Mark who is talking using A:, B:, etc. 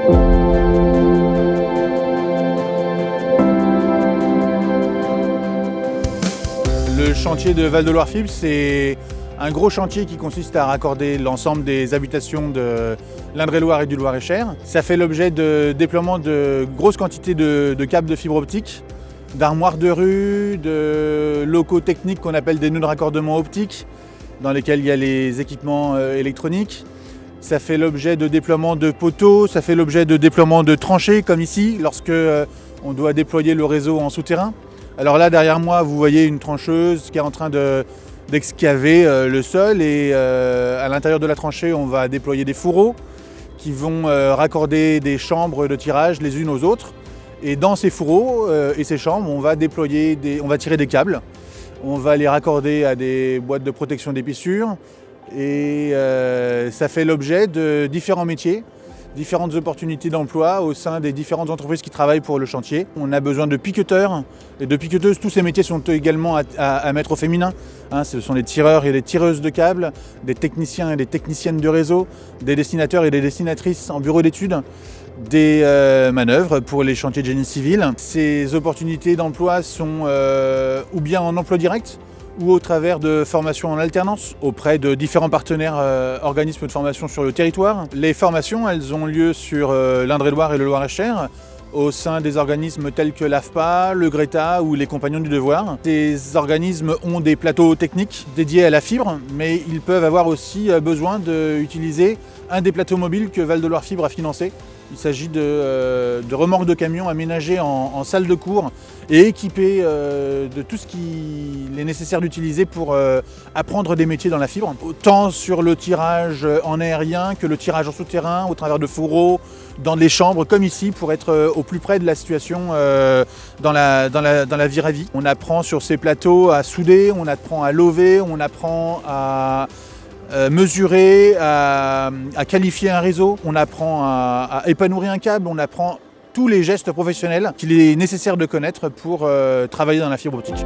A: Le chantier de Val-de-Loire Fibre, c'est un gros chantier qui consiste à raccorder l'ensemble des habitations de l'Indre-et-Loire et du Loir-et-Cher. Ça fait l'objet de déploiement de grosses quantités de câbles de fibre optique, d'armoires de rue, de locaux techniques qu'on appelle des nœuds de raccordement optique, dans lesquels il y a les équipements électroniques. Ça fait l'objet de déploiement de poteaux, ça fait l'objet de déploiement de tranchées, comme ici, lorsque on doit déployer le réseau en souterrain. Alors là, derrière moi, vous voyez une trancheuse qui est en train d'excaver le sol et à l'intérieur de la tranchée, on va déployer des fourreaux qui vont raccorder des chambres de tirage les unes aux autres. Et dans ces fourreaux et ces chambres, on va tirer des câbles, on va les raccorder à des boîtes de protection d'épaisseur et ça fait l'objet de différents métiers, différentes opportunités d'emploi au sein des différentes entreprises qui travaillent pour le chantier. On a besoin de piqueteurs et de piqueteuses. Tous ces métiers sont également à mettre au féminin. Ce sont des tireurs et des tireuses de câbles, des techniciens et des techniciennes de réseau, des dessinateurs et des dessinatrices en bureau d'études, des manœuvres pour les chantiers de génie civil. Ces opportunités d'emploi sont ou bien en emploi direct, ou au travers de formations en alternance auprès de différents partenaires organismes de formation sur le territoire. Les formations, elles ont lieu sur l'Indre-et-Loire et le Loir-et-Cher, au sein des organismes tels que l'AFPA, le Greta ou les Compagnons du Devoir. Ces organismes ont des plateaux techniques dédiés à la fibre, mais ils peuvent avoir aussi besoin d'utiliser un des plateaux mobiles que Val-de-Loire Fibre a financé. Il s'agit de remorques de camions aménagées en salle de cours et équipées de tout ce qu'il est nécessaire d'utiliser pour apprendre des métiers dans la fibre. Autant sur le tirage en aérien que le tirage en souterrain, au travers de fourreaux, dans les chambres, comme ici, pour être au plus près de la situation dans la vie à vie. On apprend sur ces plateaux à souder, on apprend à lover, on apprend à mesurer, à qualifier un réseau, on apprend à épanouir un câble, on apprend tous les gestes professionnels qu'il est nécessaire de connaître pour travailler dans la fibre optique.